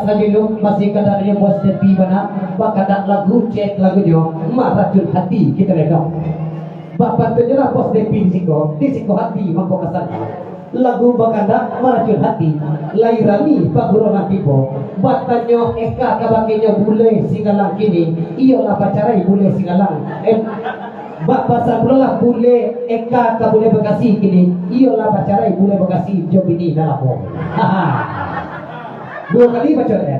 saja lu masih kadarnya bos Depi mana bakadak lagu cek lagunya maracun hati kita rekam bapak tu jelah bos Depi di siko hati mampu kesan lagu bakanda maracun hati lairani pagurona tibo batanyo eka kabakenya bule singalang kini iyo lah pacarai bule singalang Bapak sabrolah bule eka kabule Bekasi kini iyo lah pacarai bule Bekasi job ini dalam dua kali baca ya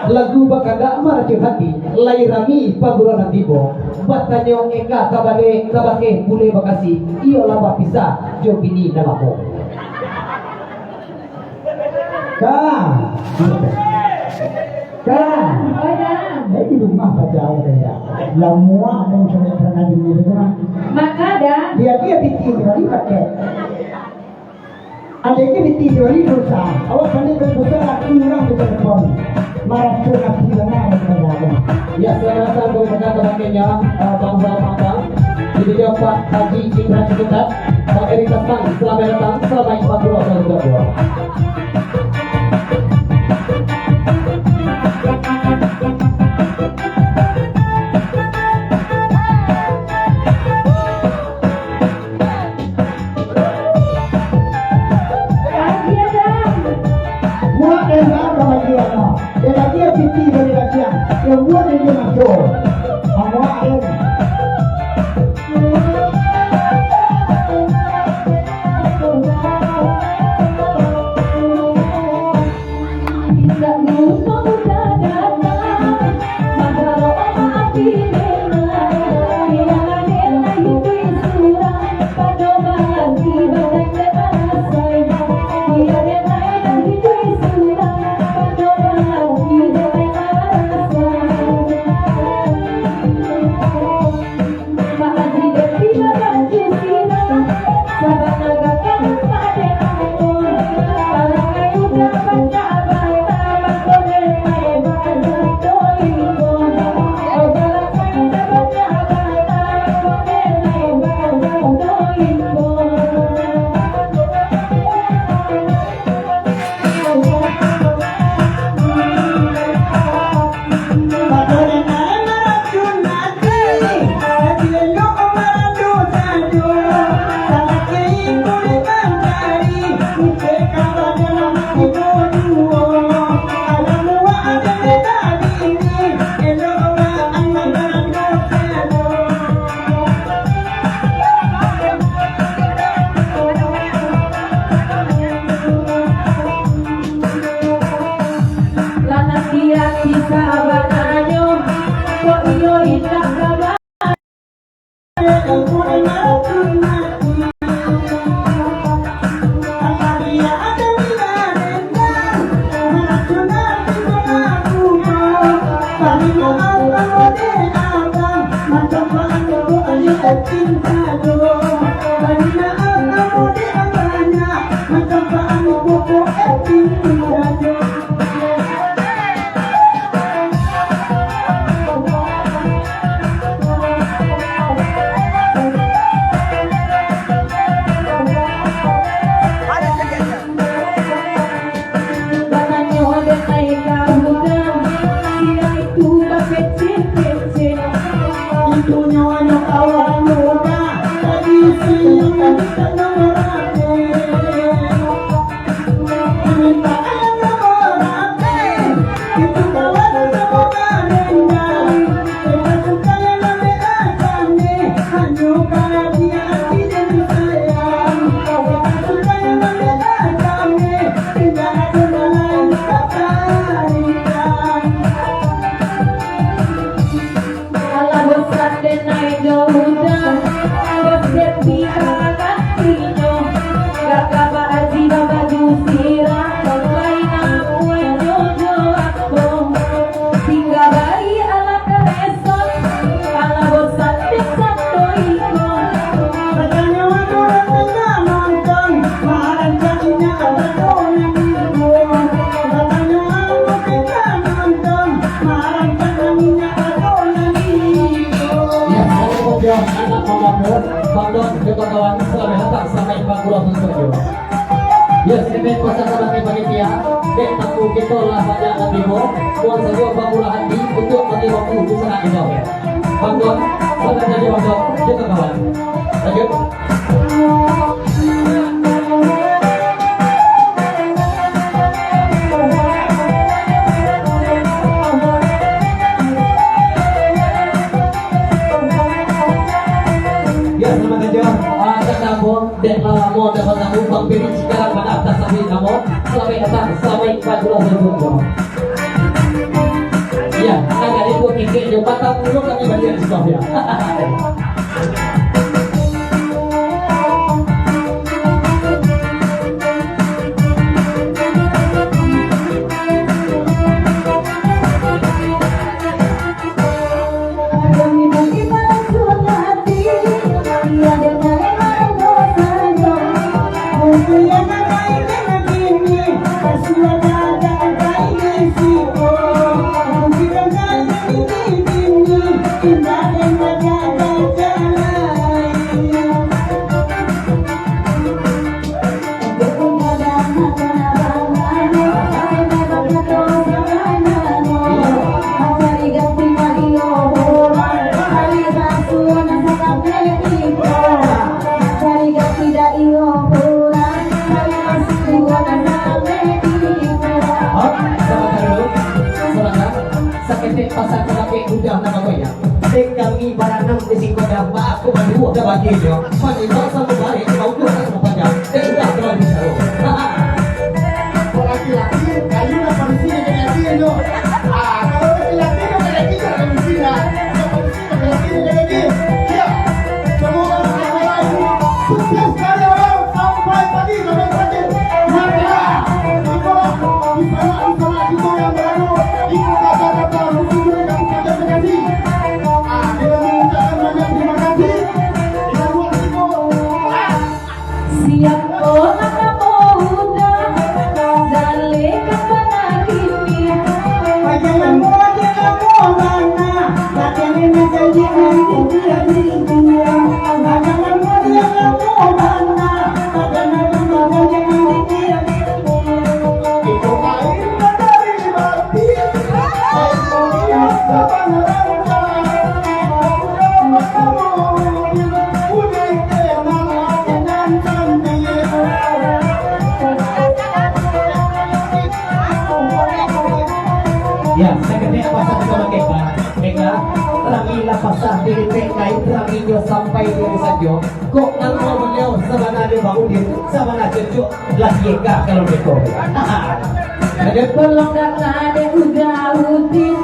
lagu bakanda maracun hati lairani pagurona tibo batanyo eka kabake bule Bekasi iyo lah bapisa job ini dalam di rumah baca Allah ya. Lamua dan cara di rumah. Maka dah Dia ditidur di pakai. Adanya ditidur di dosa. Awak pandai berbuka aku orang bertelepon. Marah surat hilang ada. Ya selamat datang kepada kabakenya bang jadi dia Pak Haji Indra Ciputat Pak Eri Tasman selamat datang selamat Ibadah Allah. Dia piti dari kajian. Yang buat dia masuk. Amuain. kita lah banyak hatimu, buat saja bangunlah hati untuk bagi waktu di sana kita. Bangun, bangun saja bangun, jaga kawan. Lanjut. Ya selamat saja. Kamu dan mau dapat kamu bang beri sekarang pada atas sampai kamu sampai atas sampai 14 tahun. Ya, agak itu kikik di 40 kami bagian stop ya. Pasal kelapik udah nama gue ya. Kami baranam di singkoda pak aku baru udah bagi dia. Masih masa berbalik kau tuh sama panjang. Udah terlalu bisa. Laki-laki kayu lah manusia jadi laki lo. Kalau laki-laki lo kayak kita manusia. Laki-laki jadi dia. Ya. Semua orang sukses sekali orang sampai pagi sampai pagi. Maka di sana kita yang beradu ikut kata-kata musuh mereka bukan terima kasih. Kita mengucapkan banyak terima kasih. Kita buat itu. Siap oh muda dale kapanagini Jangan mau mana, bagaimana janji nanti dia dirinya. Jangan mau mana, bagaimana janji nanti dia dirinya. Itu kain dari mati, kain mulia sama neraka. Udah kenal dengan cantik. Ya, saya kena pasal kita pakai kan. Mereka terangilah pasal diri mereka teranginya sampai diri saja. Kok nama beliau sebenarnya bangun dia sama cucuk lagi kalau betul. Ada tolong dan ada udah rutin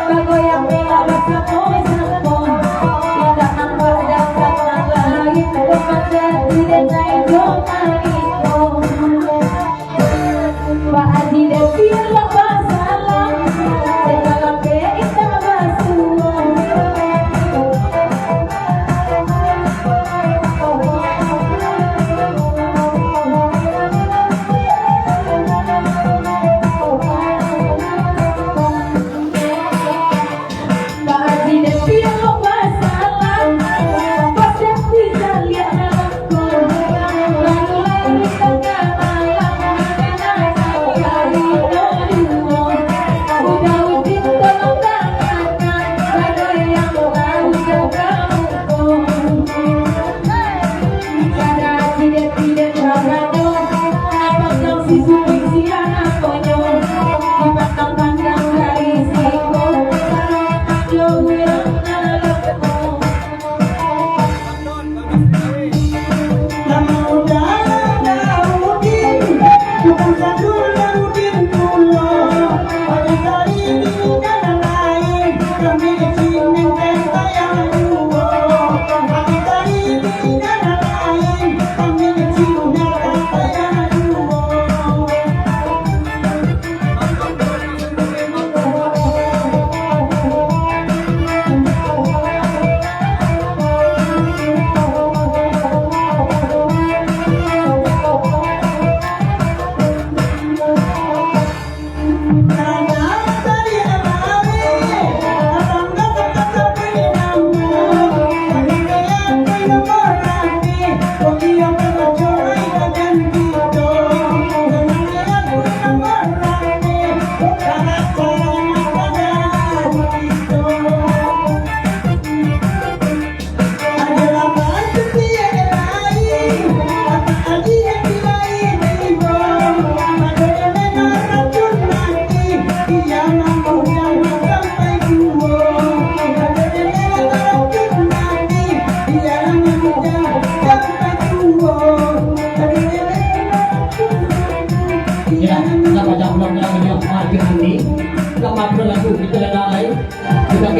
bago yang bela rasa mau sapon tidak nampak dapat lagi tempat jadi dan naik itu Pak Haji dan biarlah masalah dan dalam kita basuh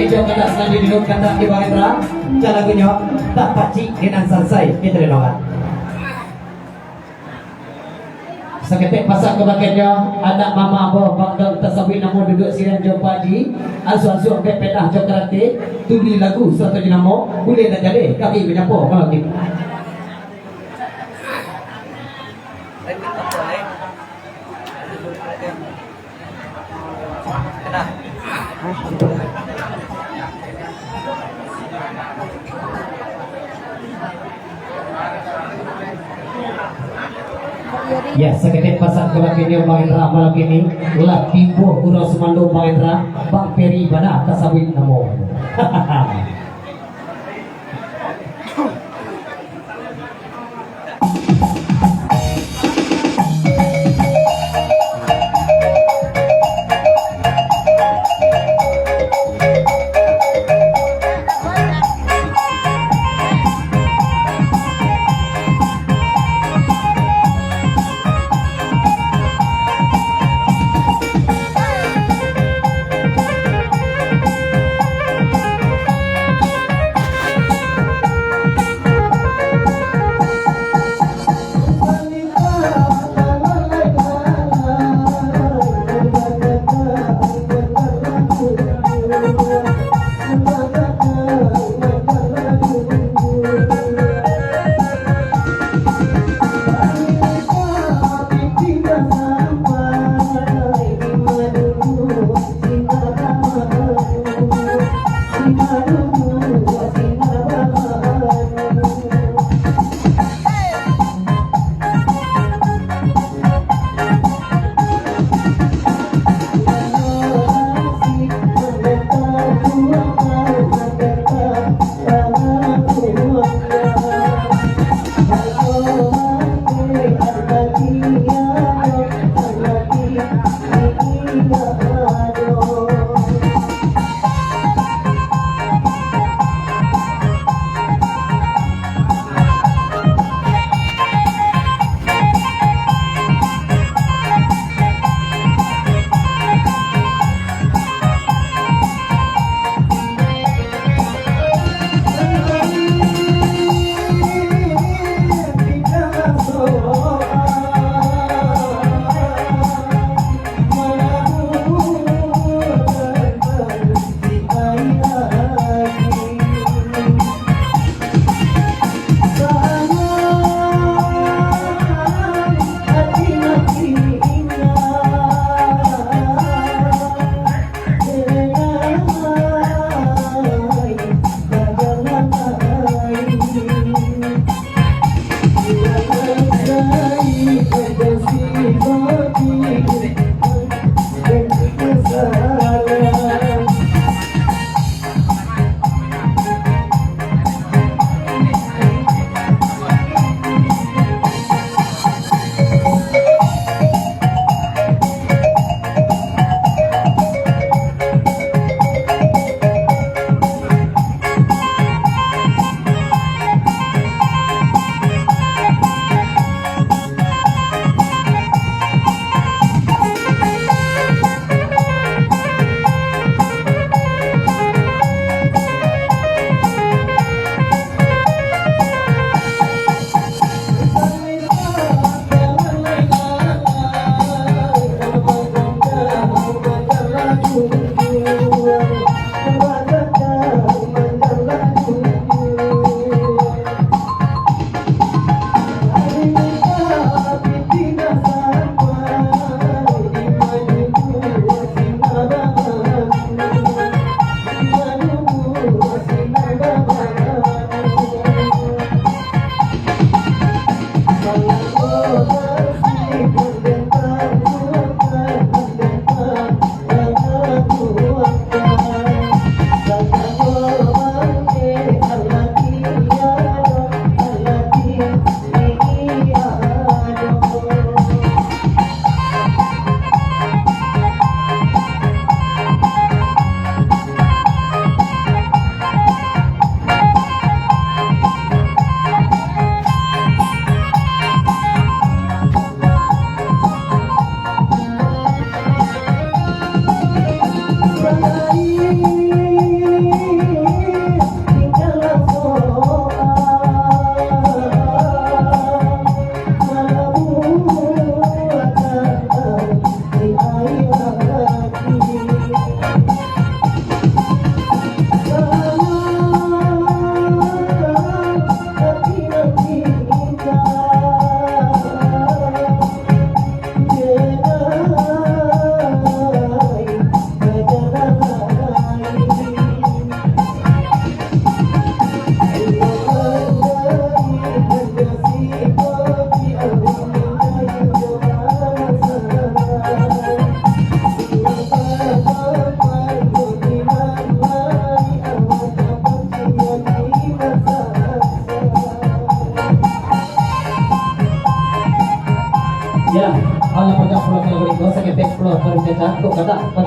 hijau kata selanjutnya kata di Bang Indra. Cara lagunya tak pacik dengan selesai kita dengar. Seketik pasang kebagiannya anak mama abah bakal tasawin namun duduk siang jumpa di asu-asu pepedah jokrate tuli lagu satu dinamo boleh nak jadi kami menyapa kalau gitu. Ya, sekedip pasang kelak ini Bang Indra malam ini ulah timbuh urang semando Bang Indra Bang Peri bana tasawin namo.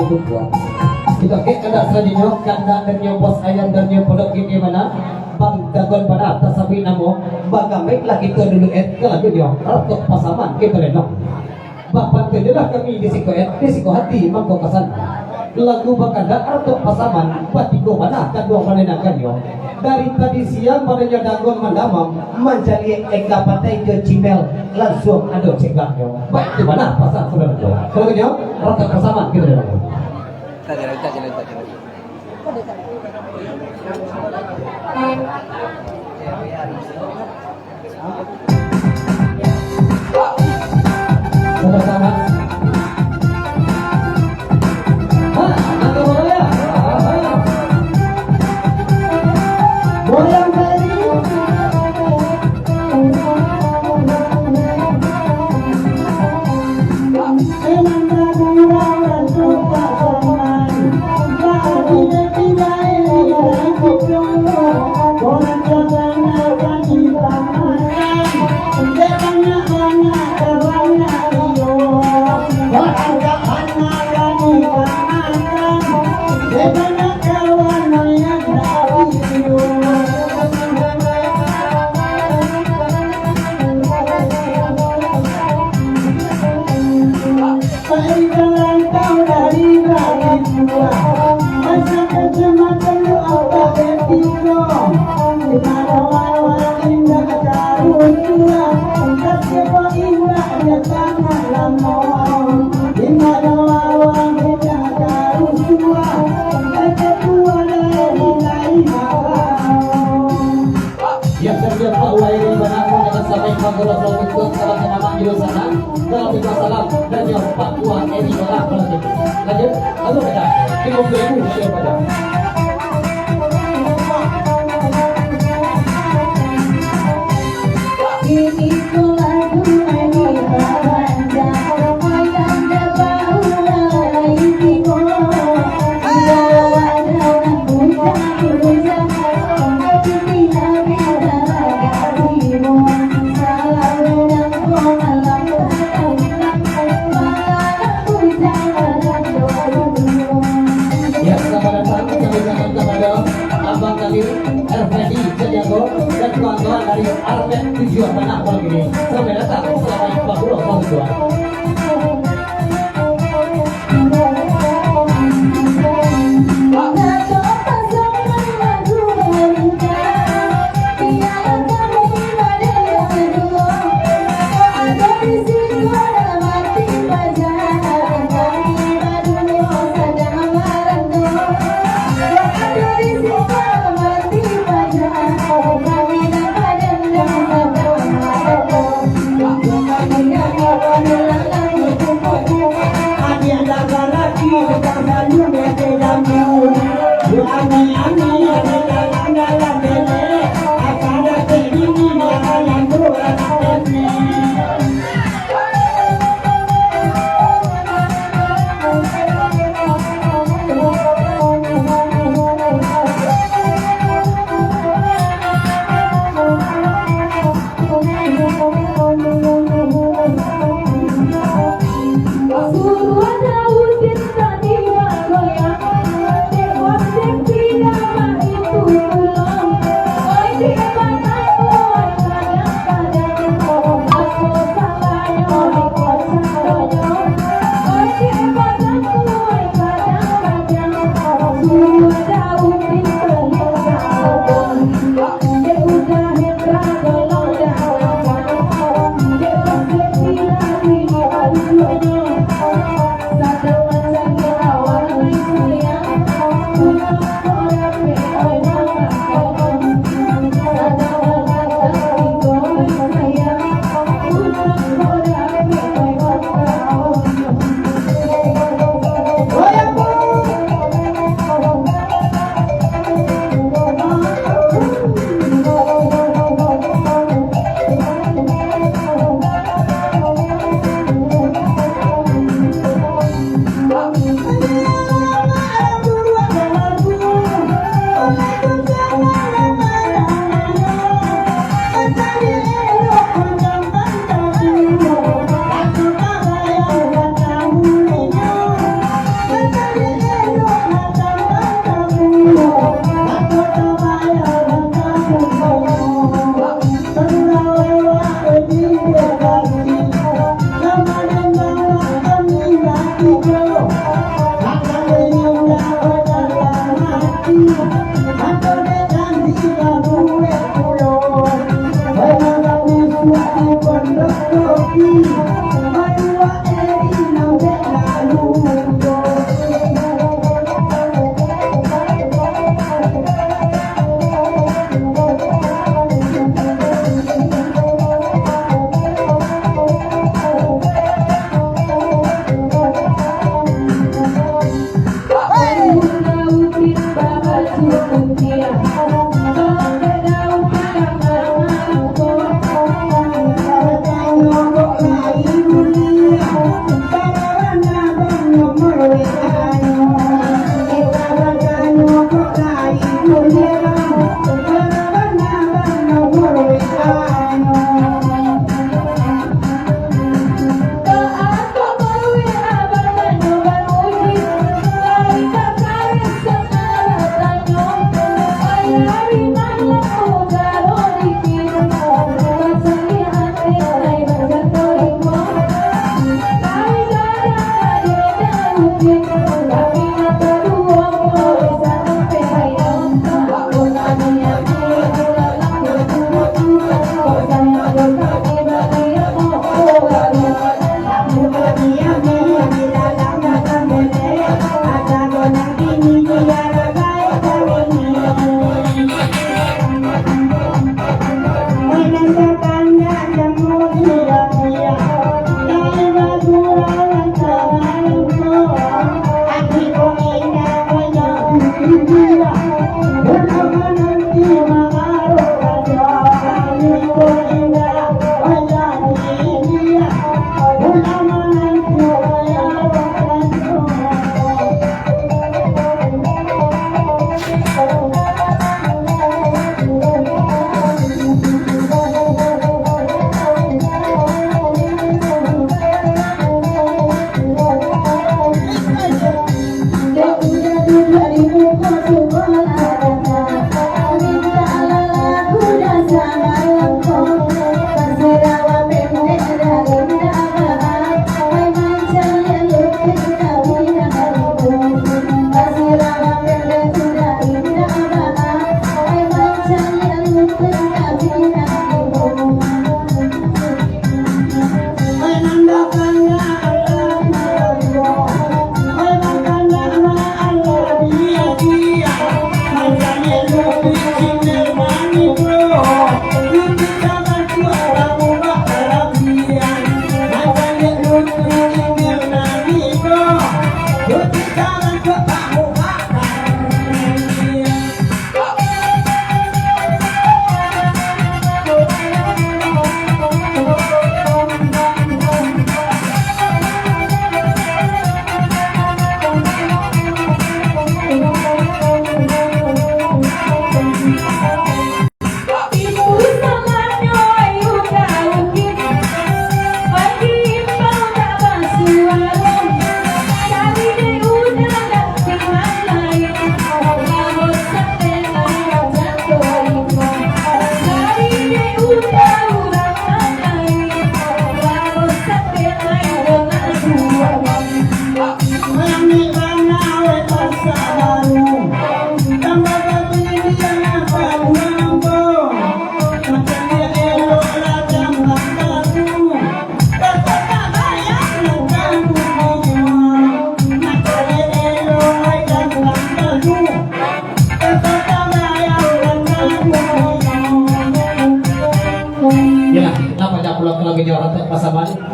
untuk gua. Kita ke kanda selanjutnya kanda dan nyo bos ayam dan nyo pondok gini mana bang dagon pada atas sapi namo bagamik lagi ke dulu kalau nyo ratok pasaman kita renok bapak terjelah kami di siko hati mangko kesan lagu bakanda ratok pasaman batiko mana kadua manenakan yo dari tadi siang padanya dagon mandamam mencari eka patai ke cimel langsung ada cegah yo baik di mana pasar saudara yo kalau nyo ratok pasaman kita renok. Sama-sama. Angkat bola ya. Goyang tadi.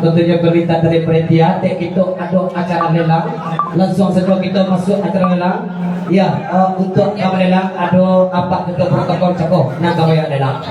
Tentunya berita dari panitia itu ada acara lelang. Langsung saja kita masuk acara lelang. Ya, untuk yang lelang ada apa untuk protokol cakap nak kawaya lelang.